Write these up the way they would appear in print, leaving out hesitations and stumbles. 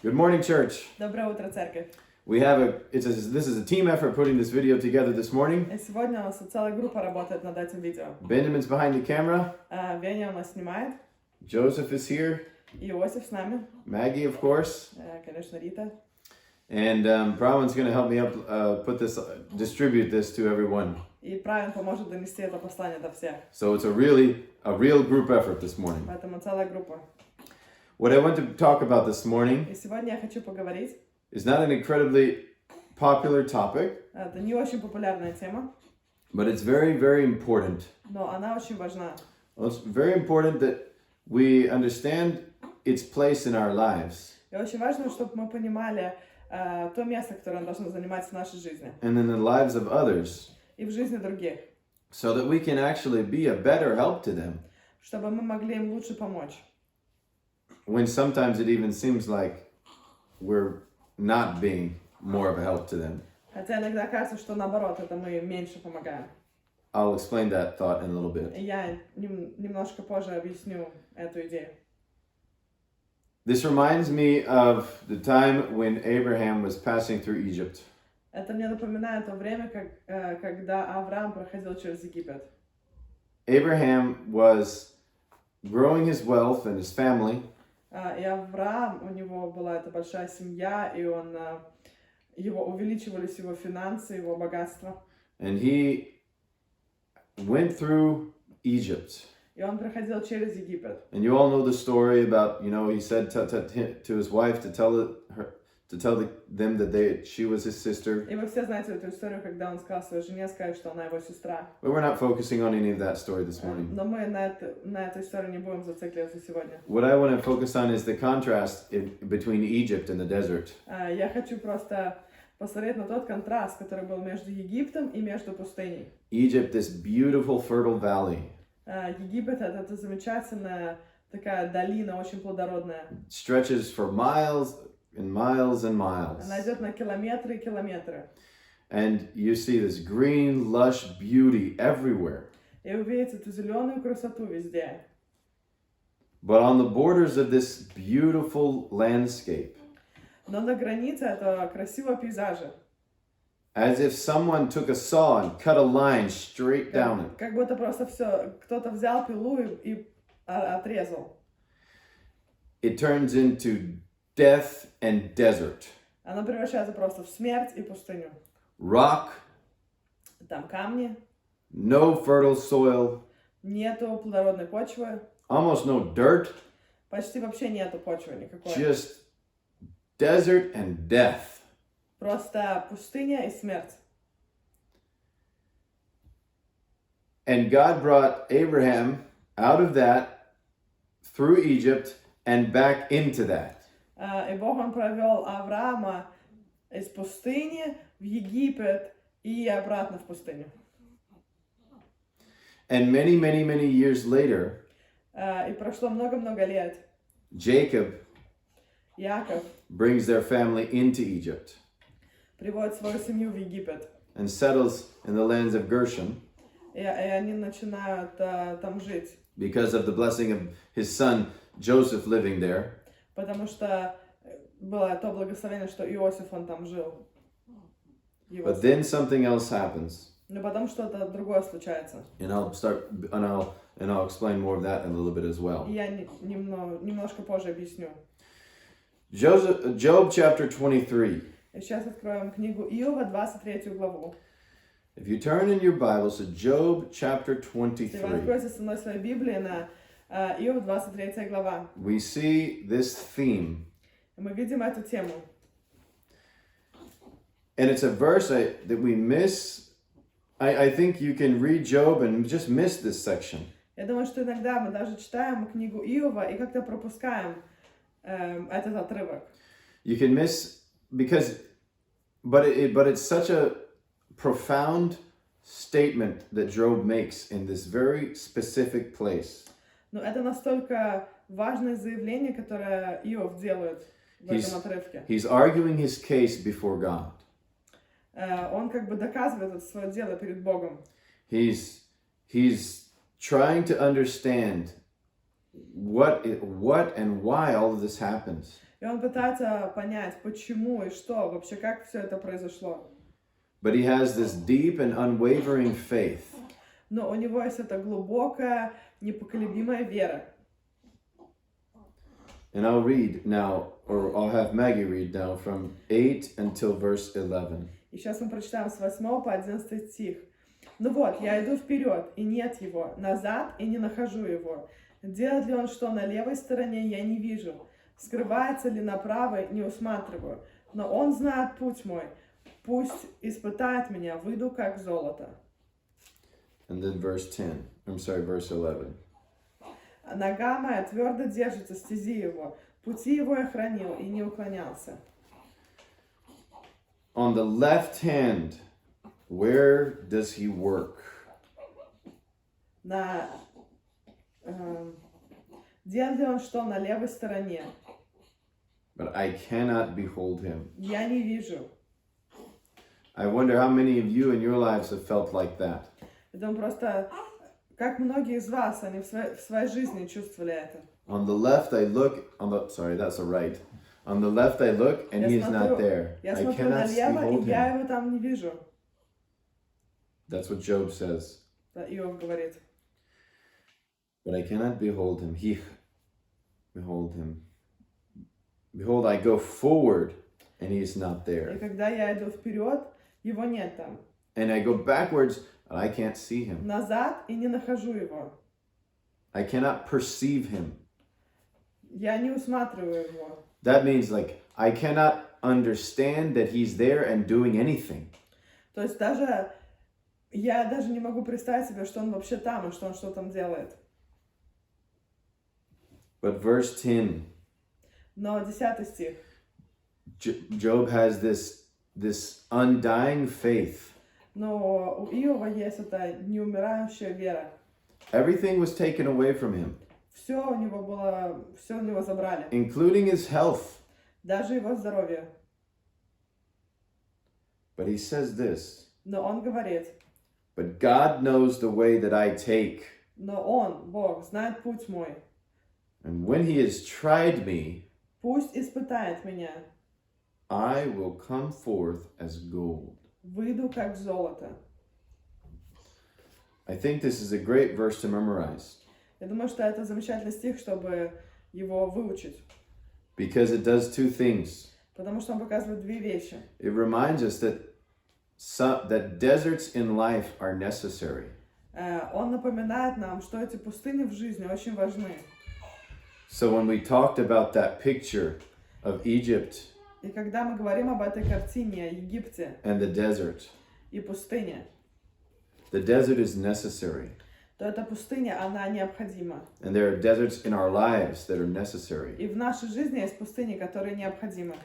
Good morning, church. Доброе утро, церковь. This is a team effort putting this video together this morning. И сегодня у нас целая группа работает над этим видео. Benjamin's behind the camera. Веня у нас снимает. Joseph is here. Иосиф с нами. Maggie, of course. Конечно, Рита. And Brahman's going to help me distribute this to everyone. И Правин поможет донести это послание до всех. So it's a real group effort this morning. Поэтому целая группа. What I want to talk about this morning И сегодня я хочу поговорить. is not an incredibly popular topic, Это не очень популярная тема, but it's very, very important. но она очень важна. Well, it's very important that we understand its place in our lives. И очень важно, чтобы мы понимали то место, которое оно должно занимать в нашей жизни. And in the lives of others, И в жизни других. so that we can actually be a better help to them. Чтобы мы могли им лучше помочь. When sometimes it even seems like we're not being more of a help to them. Хотя иногда кажется, что наоборот, это мы им меньше помогаем. I'll explain that thought in a little bit. И я немножко позже объясню эту идею. This reminds me of the time when Abraham was passing through Egypt. Это мне напоминает то время, когда Авраам проходил через Египет. Abraham was growing his wealth and his family. И Авраам, у него была эта большая семья, и его увеличивались его финансы, его богатство. And he went through Egypt. И он проходил через Египет. And you all know the story about, he said to his wife to tell them that she was his sister. И вы все знаете эту историю, когда он сказал своей жене, что она его сестра. But we're not focusing on any of that story this morning. Но мы на эту историю не будем зацикливаться сегодня. What I want to focus on is the contrast between Egypt and the desert. Я хочу просто посмотреть на тот контраст, который был между Египтом и между пустыней. Egypt, this beautiful fertile valley. Египет — это замечательная такая долина, очень плодородная. Stretches for miles and miles and miles. Она идет на километры и километры. And you see this green, lush beauty everywhere. И вы видите эту зеленую красоту везде. But on the borders of this beautiful landscape, Но на границе этого красивого пейзажа, as if someone took a saw and cut a line straight down it. как будто просто все, кто-то взял пилу и отрезал. It turns into death and desert. Она превращается просто в смерть и пустыню. Rock, Там камни, no fertile soil, нету плодородной почвы, almost no dirt, почти вообще нету почвы никакой. just desert and death. Просто пустыня и смерть. And God brought Abraham out of that, through Egypt, and back into that. И Бог, Он провел Авраама из пустыни в Египет и обратно в пустыню. And many, many, many years later, И прошло много-много лет. Jacob Яков brings their family into Egypt приводит свою семью в Египет. and settles in the lands of Goshen И они начинают там жить. because of the blessing of his son Joseph living there. Потому что было то благословение, что Иосиф, он там жил. But then something else happens. Но потом что-то другое случается. And I'll explain more of that in a little bit as well. И я немножко позже объясню. Job chapter 23. И сейчас откроем книгу Иова, 23 главу. If you turn in your Bibles to Job chapter Если вы 23, откроете со мной свою Библию на Иов, 23 глава, we see this theme. мы видим эту тему. And it's a verse that we miss. I think you can read Job and just miss this section. Я думаю, что иногда мы даже читаем книгу Иова и как-то пропускаем этот отрывок. You can miss but it's such a profound statement that Job makes in this very specific place. Но это настолько важное заявление, которое Иов делает в этом отрывке. He's arguing his case before God. Он как бы доказывает это свое дело перед Богом. He's trying to understand what and why all of this happens. И он пытается понять, почему и что, вообще как все это произошло. But he has this deep and unwavering faith. Но у него есть эта глубокая, непоколебимая вера. And I'll read now, or I'll have Maggie read now from 8 until verse 11. И сейчас мы прочитаем с 8 по 11 стих. «Ну вот, я иду вперед, и нет его, назад, и не нахожу его. Делает ли он что на левой стороне, я не вижу. Скрывается ли на правой, не усматриваю. Но он знает путь мой. Пусть испытает меня, выйду как золото». And then verse 11. «Нога моя твердо держится стези его. Пути его я хранил и не уклонялся». On the left hand, where does he work? Делает ли он что на левой стороне? But I cannot behold him. Я не вижу. I wonder how many of you in your lives have felt like that. Я думаю, просто, как многие из вас, они в своей жизни чувствовали это. On the left I look, that's the right. On the left I look and he is not there. Я I смотрю cannot налево, behold и я him. его там не вижу. That's what Job says. Да, Иов говорит. But I cannot behold him. Behold him. Behold, I go forward and he is not И there. когда я иду вперед, его нет там. And I go backwards and I can't see him. Назад и не нахожу его. I cannot perceive him. Я не усматриваю его. That means like I cannot understand that he's there and doing anything. То есть я даже не могу представить себе, что он вообще там и что он что там делает. But verse 10, Но 10 стих. Job has this undying faith. Но у Иова есть эта неумирающая вера. Everything was taken away from him, Все у него забрали. including his health. Даже его здоровье. But he says this, Но он говорит, but God knows the way that I take. но он, Бог, знает путь мой. And when he has tried me, Пусть испытает меня. I will come forth as gold. Выйду как золото. I think this is a great verse to memorize Я думаю, что это замечательный стих, чтобы его выучить. because it does two things. Потому что он показывает две вещи. It reminds us that deserts in life are necessary. Он напоминает нам, что эти пустыни в жизни очень важны. So when we talked about that picture of Egypt И когда мы говорим об этой картине о Египте and the desert, и пустыне, the desert is necessary. то эта пустыня, она необходима. And there are deserts in our lives that are necessary. И в нашей жизни есть пустыни, которые необходимы.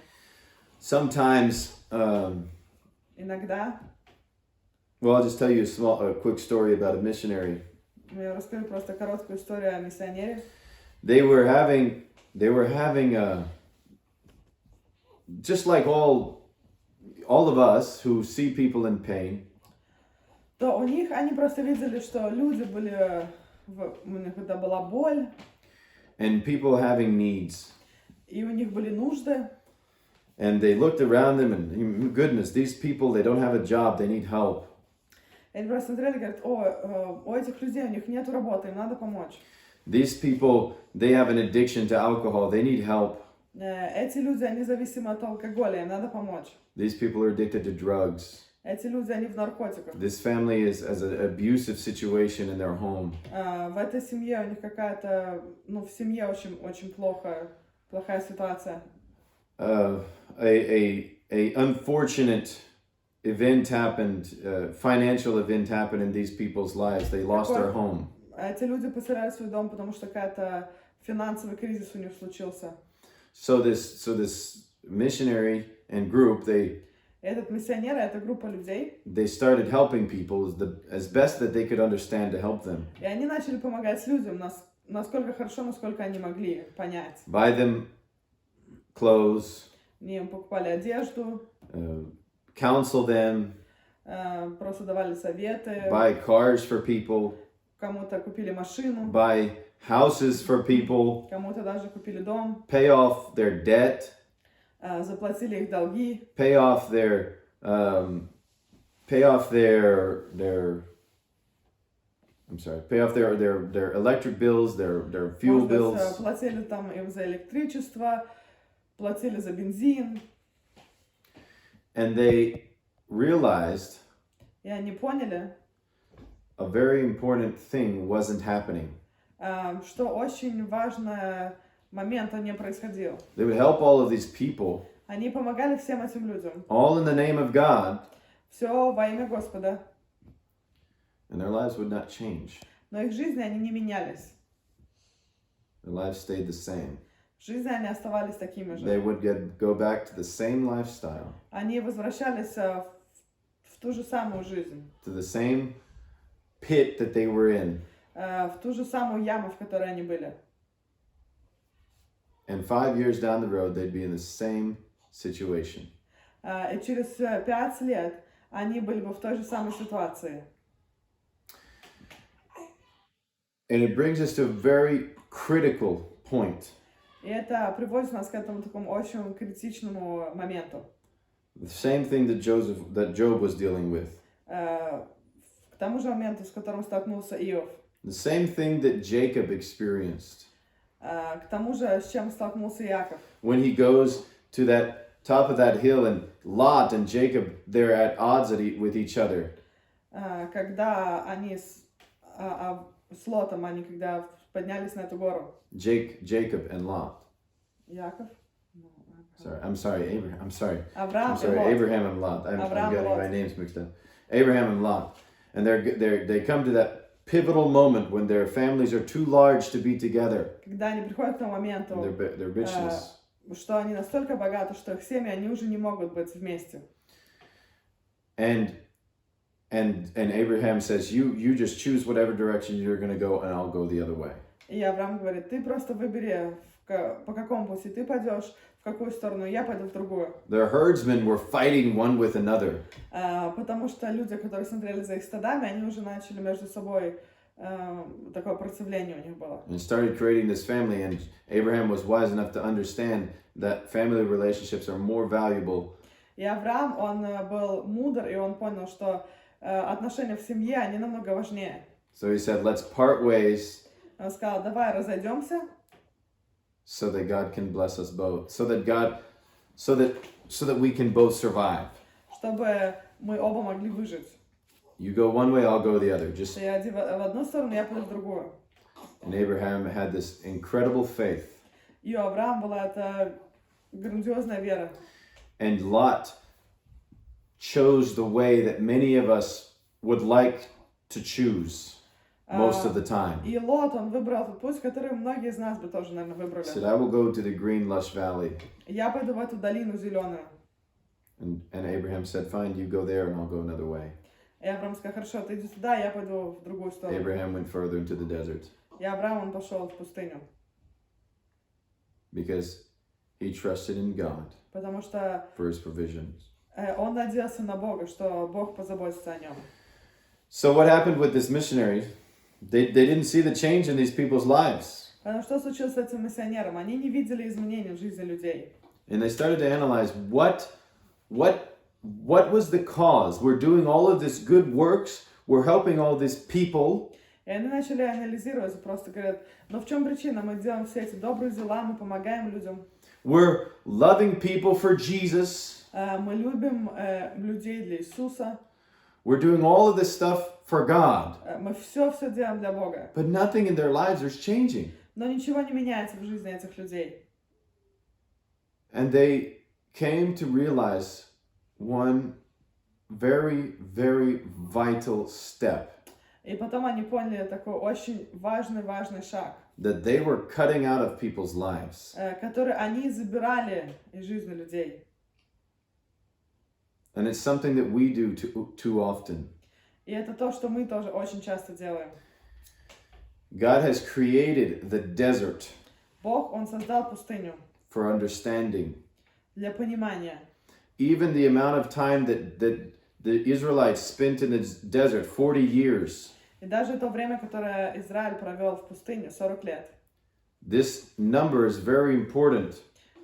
Sometimes, Иногда, well, I'll just tell you a quick story about a missionary. я расскажу просто короткую историю о миссионере. They were having just like all of us who see people in pain. То у них, они просто видели, что люди были, у них это была боль, And people having needs. и у них были нужды. And they looked around them and, goodness, these people, they don't have a job, they need help. И они просто смотрели и говорят, у этих людей, у них нет работы, им надо помочь. These people, they have an addiction to alcohol, they need help. Эти люди, они зависимы от алкоголя, им надо помочь. These people are addicted to drugs. Эти люди, они в наркотиках. This family is an abusive situation in their home. В этой семье у них какая-то, в семье очень плохая ситуация. A unfortunate event happened, financial event happened in these people's lives. They lost their home. Эти люди потеряли свой дом, потому что какая-то финансовый кризис у них случился. So this missionary and group, Этот миссионер, эта группа людей, they started helping people as best that they could understand to help them. и они начали помогать людям, насколько хорошо, насколько они могли понять. Buy them clothes, Они им покупали одежду, counsel them, просто давали советы, buy cars for people, кому-то купили машину, buy houses for people, Кому-то даже купили дом, pay off their debt, заплатили их долги, pay off their their electric bills, their fuel может быть, bills. платили там им за электричество, платили за бензин. And they realized И они поняли, a very important thing wasn't happening. что очень важный момент не происходил. They would help all of these people, Они помогали всем этим людям. all in the name of God, Все во имя Господа. and their lives would not change. Но их жизни, они не менялись. Their lives stayed the same. Жизни они оставались такими They же. would go back to the same lifestyle, Они возвращались в ту же самую жизнь. to the same pit that they were in. В ту же самую яму, в которой они были. And 5 years down the road, they'd be in the same situation. И через 5 лет они были бы в той же самой ситуации. And it brings us to a very critical point. И это приводит нас к этому такому очень критичному моменту. The same thing that Job was dealing with. К тому же моменту, с которым столкнулся Иов. The same thing that Jacob experienced. К тому же, с чем столкнулся Иаков. When he goes to that top of that hill and Lot and Jacob, they're at odds with each other. Когда они с Лотом, они когда поднялись на эту гору. Jacob and Lot. Яков? I'm sorry, Abraham. I'm sorry, Авраам и Лот. Abraham and Lot. I'm Авраам и getting Лот. my names mixed up. Abraham and Lot. And they come to that pivotal moment when their families are too large to be together. Когда они приходят к тому моменту, Their richness. что они настолько богаты, что их семьи, они уже не могут быть вместе. And Abraham says, you just choose whatever direction you're going to go, and I'll go the other way. И Авраам говорит, ты просто выбери, по какому пути ты пойдешь, в какую сторону, я пойду в другую. Their herdsmen were fighting one with another. Потому что люди, которые смотрели за их стадами, они уже начали между собой, такое противление у них было. And started creating this family, and Abraham was wise enough to understand that family relationships are more valuable. И Авраам, он был мудр, и он понял, что отношения в семье, они намного важнее. So he said, let's part ways Он сказал, давай разойдемся, so that God can bless us both. So that we can both survive. чтобы мы оба могли выжить. You go one way, I'll go the other. Что я иду в одну сторону, я пойду в другую. And Abraham had this incredible faith. И у Авраама была эта грандиозная вера. And Lot chose the way that many of us would like to choose most of the time. И Лот, он выбрал тот путь, который многие из нас бы тоже, наверное, выбрали. He said, I will go to the green, lush valley. Я пойду в эту долину зеленую. And Abraham said, fine, you go there and I'll go another way. И Авраам сказал, хорошо, ты иди сюда, я пойду в другую сторону. Abraham went further into the desert И Авраам, он пошел в пустыню. because he trusted in God Потому что for his provisions. он надеялся на Бога, что Бог позаботится о нем. So what happened with this missionary? They didn't see the change in these people's lives. Потому что случилось с этим миссионером? Они не видели изменений в жизни людей. And they started to analyze what was the cause? We're doing all of this good works. We're helping all these people. И они начали анализировать, просто говорят, но в чем причина? Мы делаем все эти добрые дела, мы помогаем людям. We're loving people for Jesus. Мы любим людей для Иисуса. We're doing all of this stuff for God. Мы все делаем для Бога. But nothing in their lives is changing. Но ничего не меняется в жизни этих людей. And they came to realize one very, very vital step. И потом они поняли такой очень важный шаг, That they were cutting out of people's lives. который они забирали из жизни людей. And it's something that we do too often. И это то, что мы тоже очень часто делаем. God has created the desert Бог, Он создал пустыню for understanding. для понимания. Even the amount of time that the Israelites spent in the desert, 40 years. И И даже то время, которое Израиль провел в пустыне, 40 лет, This number is very important.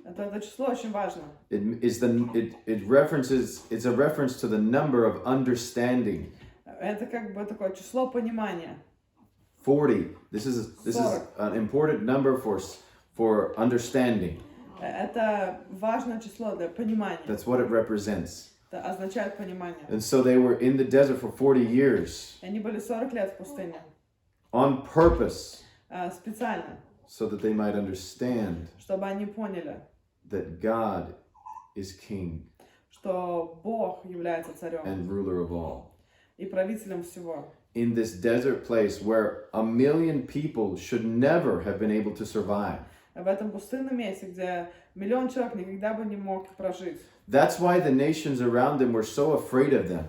это число очень важно. It's a reference to the number of understanding. Это как бы такое число понимания. 40. This is an important number for understanding. Это важное число для понимания. That's what it represents. Это означает понимание. And so they were in the desert for 40 years. Они были 40 лет в пустыне. On purpose. Специально. So that they might understand. Чтобы они поняли. That God is king. Что Бог является царем. And ruler of all. И правителем всего. In this desert place where 1 million people should never have been able to survive. В этом пустынном месте, где миллион человек никогда бы не мог прожить. That's why the nations around them were so afraid of them.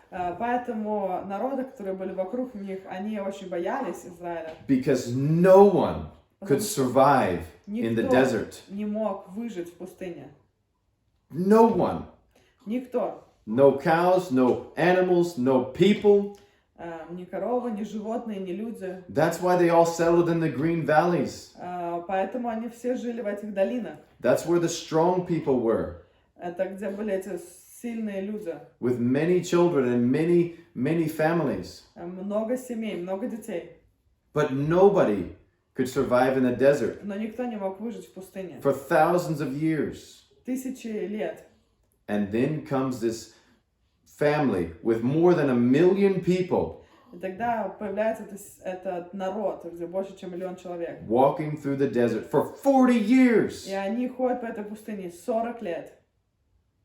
Поэтому народы, которые были вокруг них, они очень боялись Израиля. Because no one could survive in the desert. Не мог выжить в пустыне. No one. Никто. No cows, no animals, no people. Ни коровы, ни животные, ни люди. That's why they all settled in the green valleys. Поэтому они все жили в этих долинах. That's where the strong people were. Это где были эти сильные люди. With many children and many families. Много семей, много детей. But nobody could survive in the desert. Но никто не мог выжить в пустыне. For thousands of years. Тысячи лет. And then comes this family with more than 1 million people. И тогда появляется этот народ, где больше, чем 1 миллион человек. Walking through the desert for 40 years. И они ходят по этой пустыне 40 лет.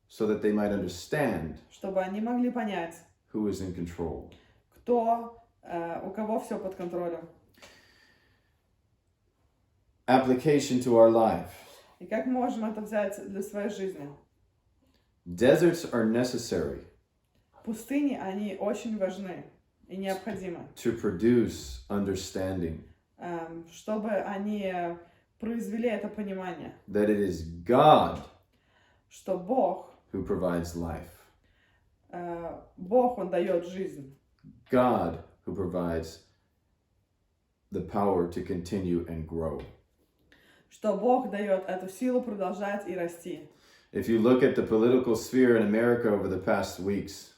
So that they might understand. Чтобы они могли понять. Who is in control. Кто, у кого все под контролем. Application to our life. И как мы можем это взять для своей жизни? Deserts are necessary. Пустыни, они очень важны и необходимы. To produce understanding. Чтобы они произвели это понимание. That it is God. Что Бог. Who provides life. Бог, Он дает жизнь. God who provides the power to continue and grow. Что Бог дает эту силу продолжать и расти. If you look at the political sphere in America over the past weeks,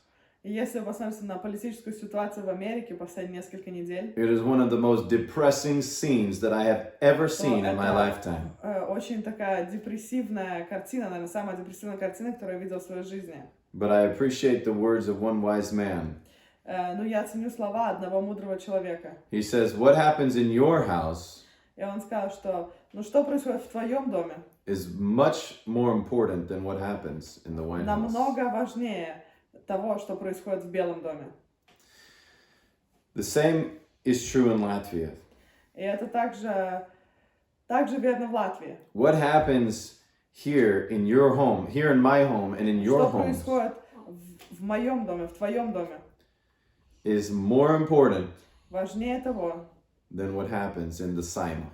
и если вы посмотрите на политическую ситуацию в Америке последние несколько недель, it is one of the most depressing scenes that I have ever seen in my lifetime. Очень такая депрессивная картина, наверное, самая депрессивная картина, которую я видел в своей жизни. But I appreciate the words of one wise man. Но я ценю слова одного мудрого человека. He says, "What happens in your house?" И он сказал, что, что происходит в твоем доме? Is much more important than what happens in the White House. Намного важнее того, что происходит в Белом доме. The same is true in Latvia. И это также верно в Латвии. What happens here in your home, here in my home, and in your home? Что происходит в моем доме, в твоем доме? Is more important. Важнее того. Than what happens in the Saima.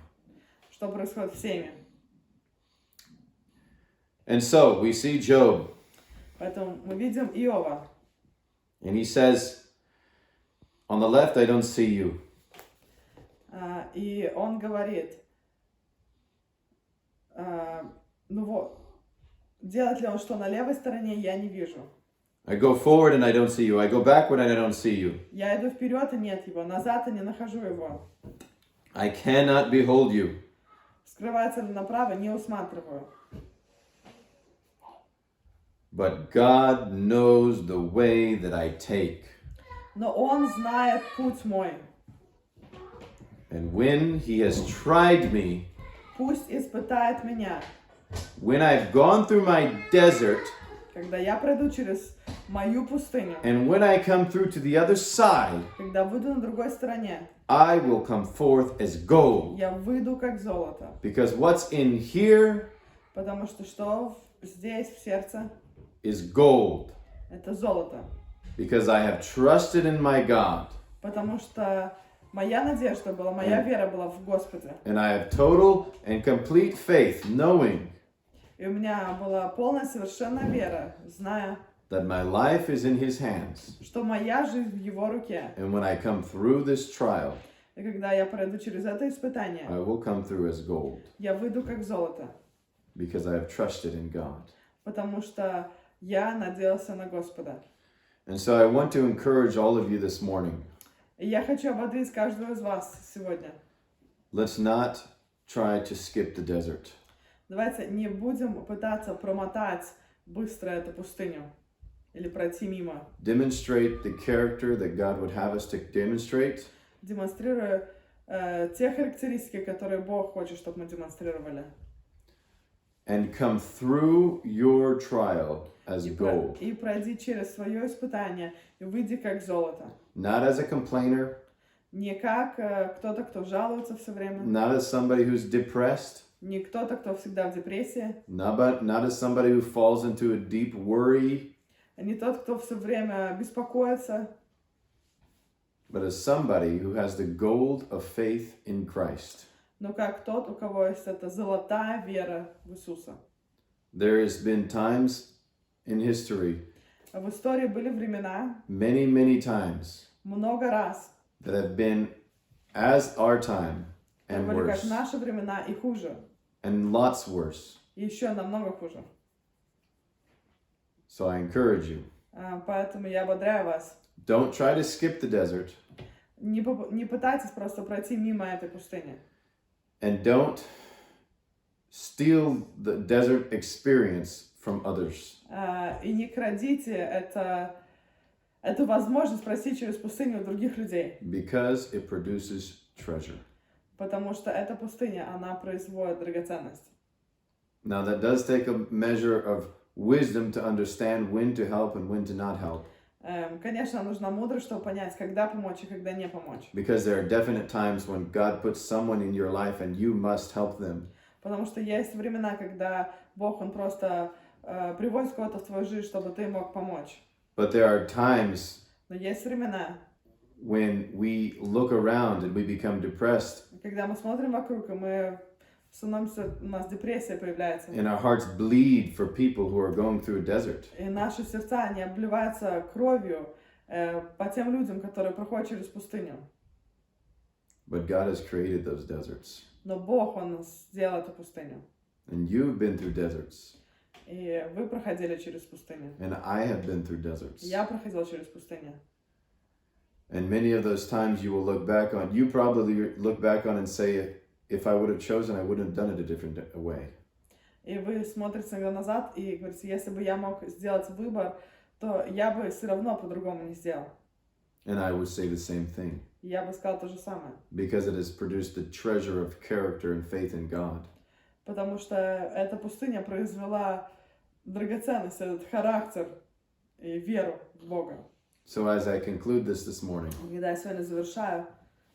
Что происходит в семье. And so we see Job. Поэтому мы видим Иова. And he says, on the left I don't see you. И он говорит, делает ли он что на левой стороне, я не вижу. I go forward and I don't see you. I go backward and I don't see you. Я иду вперед и нет его, назад и не нахожу его. I cannot behold you. Скрывается ли направо, не усматриваю. But God knows the way that I take. Но он знает путь мой. And when he has tried me, пусть испытает меня. When I've gone through my desert, когда я пройду через мою пустыню, and when I come through to the other side, когда выйду на другой стороне, I will come forth as gold. я выйду как золото. Because what's in here, потому что здесь в сердце, is gold. Это золото. Because I have trusted in my God. Потому что моя надежда была, моя вера была в Господе. And I have total and complete faith, knowing И у меня была полная, совершенная вера, зная, that my life is in His hands. что моя жизнь в Его руке. And when I come through this trial, И когда я пройду через это испытание, I will come through as gold я выйду как золото, because I have trusted in God. потому что я надеялся на Господа. And so I want to encourage all of you this morning. И я хочу ободрить каждого из вас сегодня. Let's not try to skip the desert. Давайте не будем пытаться промотать быстро эту пустыню или пройти мимо. Demonstrate the character that God would have us to demonstrate. Демонстрируя те характеристики, которые Бог хочет, чтобы мы демонстрировали. And come through your trial as gold. И пройди через свое испытание и выйди как золото. Not as a complainer, Не как кто-то, кто жалуется все время. not as somebody who's depressed, Не кто-то, кто всегда в депрессии. not as somebody who falls into a deep worry, Не тот, кто все время беспокоится. but as somebody who has the gold of faith in Christ. Но как тот, у кого есть эта золотая вера в Иисуса. There has been times in history, В истории были времена, many, many times, много раз, that have been as our time and были как worse, наши времена и хуже. and lots worse. И еще намного хуже. So I encourage you, Поэтому я ободряю вас. don't try to skip the desert, Не пытайтесь просто пройти мимо этой пустыни. and don't steal the desert experience from others. И не крадите эту возможность пройти через пустыню у других людей. Because it produces treasure. Потому что эта пустыня, она производит драгоценность. Now that does take a measure of wisdom to understand when to help and when to not help. Конечно, нужна мудрость, чтобы понять, когда помочь и когда не помочь. Because there are definite times when God puts someone in your life and you must help them. Потому что есть времена, когда Бог, Он просто приводит кого-то в твою жизнь, чтобы ты мог помочь. But there are times Но есть времена, when we look around and we become depressed когда мы смотрим вокруг, и мы становимся, у нас депрессия появляется. and our hearts bleed for people who are going through a desert. И наши сердца, они обливаются кровью по тем людям, которые проходят через пустыню. But God has created those deserts. Но Бог, Он сделал эту пустыню. And you've been through deserts. И вы проходили через пустыню. And I have been through deserts. Я проходила через пустыню. And many of those times you will look back on, you probably look back on and say, if I would have chosen, I wouldn't have done it a different way. И вы смотрите иногда назад и говорите, если бы я мог сделать выбор, то я бы все равно по-другому не сделал. And I would say the same thing. И я бы сказал то же самое. Because it has produced a treasure of character and faith in God. Потому что эта пустыня произвела драгоценность, этот характер и веру в Бога. So as I conclude this morning, Когда я сегодня завершаю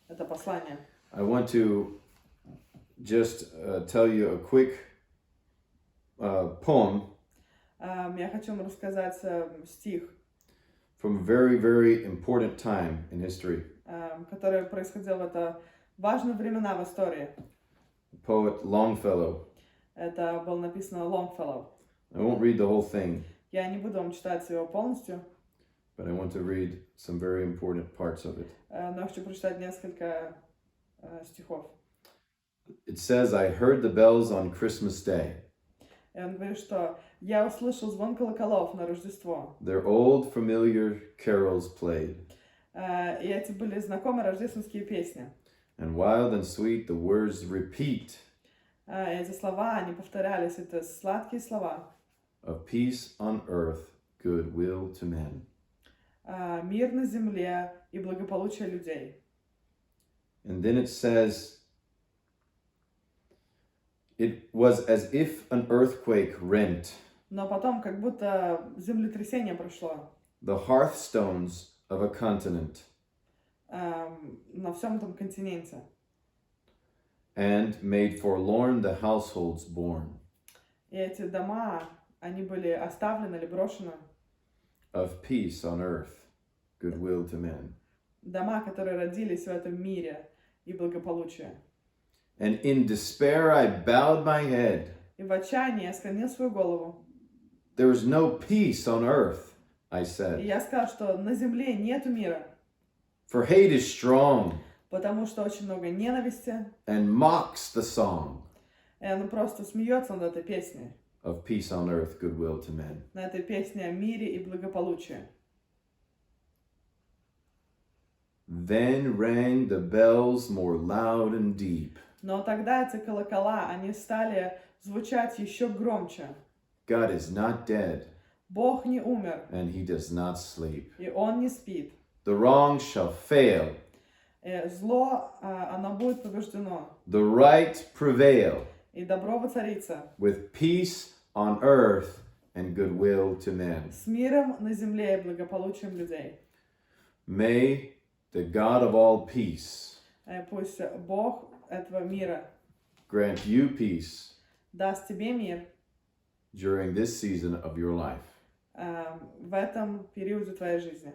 это послание, I want to just tell you a quick poem я хочу вам рассказать стих, from a very, very important time in history. который происходил в это важные времена в истории. The poet Longfellow. Это было написано Longfellow. I won't read the whole thing, Я не буду вам читать его полностью, but I want to read some very important parts of it. но я хочу прочитать несколько стихов. It says, I heard the bells on Christmas Day. И он говорит, что я услышал звон колоколов на Рождество. Their old familiar carols played, И эти были знакомые рождественские песни. and wild and sweet the words repeat Эти слова, они повторялись, это сладкие слова. of peace on earth, goodwill to men. Мир на земле и благополучие людей. And then it says, it was as if an earthquake rent Но потом как будто землетрясение прошло the hearthstones of a continent на всем этом континенте. and made forlorn the households born. И эти дома, они были оставлены или брошены. Of peace on earth, goodwill to men. Дома, которые родились в этом мире и благополучие. And in despair I bowed my head. И в отчаянии я склонил свою голову. There was no peace on earth. I И said. я сказал, что на земле нету мира, For hate is strong потому что очень много ненависти, and mocks the song и он просто смеется над этой песней, of peace on earth, goodwill to men. на этой песне о мире и благополучии. Then rang the bells more loud and deep. Но тогда эти колокола, они стали звучать еще громче. God is not dead, Бог не умер, and he does not sleep. и Он не спит. The wrong shall fail, Зло, оно будет побеждено, the right prevail, и добро воцарится. with peace on earth and goodwill to men. С миром на земле и благополучием людей. May the God of all peace Пусть Бог этого мира grant you peace даст тебе мир during this season of your life. в этом периоде твоей жизни.